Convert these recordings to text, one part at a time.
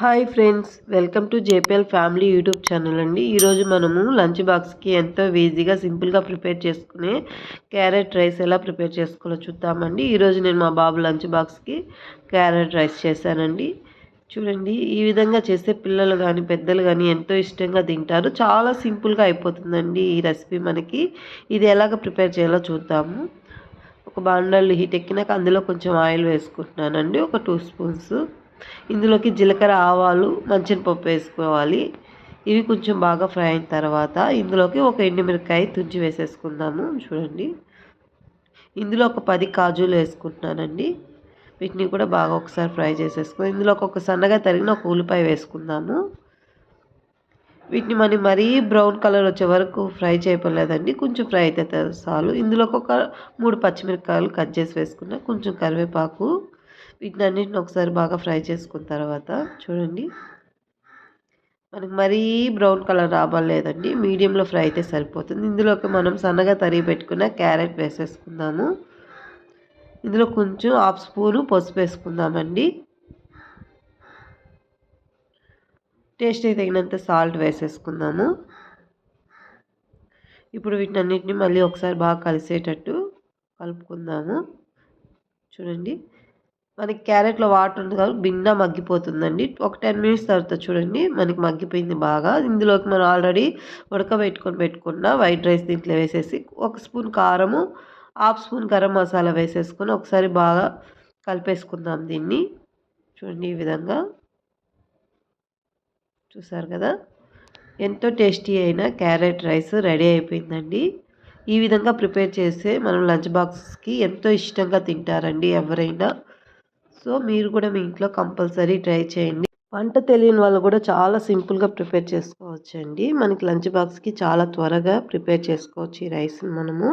Hi friends, welcome to JPL family YouTube channel అండి. ఈరోజు మనము లంచ్ బాక్స్కి ఎంతో ఈజీగా సింపుల్గా ప్రిపేర్ చేసుకునే క్యారెట్ రైస్ ఎలా ప్రిపేర్ చేసుకోవాలో చూద్దామండి. ఈరోజు నేను మా బాబు లంచ్ బాక్స్కి క్యారెట్ రైస్ చేశానండి. చూడండి, ఈ విధంగా చేస్తే పిల్లలు కానీ పెద్దలు కానీ ఎంతో ఇష్టంగా తింటారు. చాలా సింపుల్గా అయిపోతుందండి ఈ రెసిపీ మనకి. ఇది ఎలాగ ప్రిపేర్ చేయాలో చూద్దాము. ఒక బాండలు హీట్ ఎక్కినాక అందులో కొంచెం ఆయిల్ వేసుకుంటున్నానండి, ఒక 2 స్పూన్స్. ఇందులోకి జీలకర్ర, ఆవాలు, మంచినపప్పు వేసుకోవాలి. ఇవి కొంచెం బాగా ఫ్రై అయిన తర్వాత ఇందులోకి ఒక ఎండుమిరపకాయ తుంచి వేసేసుకుందాము. చూడండి, ఇందులో ఒక 10 కాజులు వేసుకుంటున్నానండి. వీటిని కూడా బాగా ఒకసారి ఫ్రై చేసేసుకుని ఇందులోకి ఒక సన్నగా తరిగిన ఒక ఉల్లిపాయ వేసుకుందాము. వీటిని మనం మరీ బ్రౌన్ కలర్ వచ్చే వరకు ఫ్రై చేయలేదండి, కొంచెం ఫ్రై అయితే చాలు. ఇందులోకి ఒక 3 పచ్చిమిరపకాయలు కట్ చేసి వేసుకున్నా, కొంచెం కరివేపాకు. వీటిని అన్నింటిని ఒకసారి బాగా ఫ్రై చేసుకున్న తర్వాత చూడండి, మనకి మరీ బ్రౌన్ కలర్ రావాలేదండి, మీడియంలో ఫ్రై అయితే సరిపోతుంది. ఇందులోకి మనం సన్నగా తరిగి పెట్టుకున్న క్యారెట్ వేసేసుకుందాము. ఇందులో కొంచెం 1/2 స్పూను పసుపు వేసుకుందామండి. టేస్ట్కి తగినంత సాల్ట్ వేసేసుకుందాము. ఇప్పుడు వీటిని అన్నింటినీ మళ్ళీ ఒకసారి బాగా కలిసేటట్టు కలుపుకుందాము. చూడండి, మనకి క్యారెట్లో వాటర్ ఉంది కాబట్టి భిన్న మగ్గిపోతుందండి. ఒక 10 మినిట్స్ తర్వాత చూడండి, మనకి మగ్గిపోయింది బాగా. ఇందులోకి మనం ఆల్రెడీ పెట్టుకున్న వైట్ రైస్ దీంట్లో వేసేసి 1 స్పూన్ కారము, 1/2 స్పూన్ గరం మసాలా వేసేసుకొని ఒకసారి బాగా కలిపేసుకుందాం దీన్ని. చూడండి, ఈ విధంగా చూసారు కదా, ఎంతో టేస్టీ అయిన క్యారెట్ రైస్ రెడీ అయిపోయిందండి. ఈ విధంగా ప్రిపేర్ చేస్తే మనం లంచ్ బాక్స్కి ఎంతో ఇష్టంగా తింటారండి ఎవరైనా. సో మీరు కూడా మీ ఇంట్లో కంపల్సరీ ట్రై చేయండి. వంట తెలియని వాళ్ళు కూడా చాలా సింపుల్గా ప్రిపేర్ చేసుకోవచ్చండి. మనకి లంచ్ బాక్స్కి చాలా త్వరగా ప్రిపేర్ చేసుకోవచ్చు ఈ రైస్ని. మనము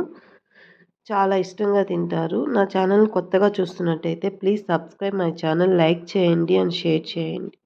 చాలా ఇష్టంగా తింటారు. నా ఛానల్ కొత్తగా చూస్తున్నట్టయితే please subscribe my channel, like చేయండి అండ్ షేర్ చేయండి.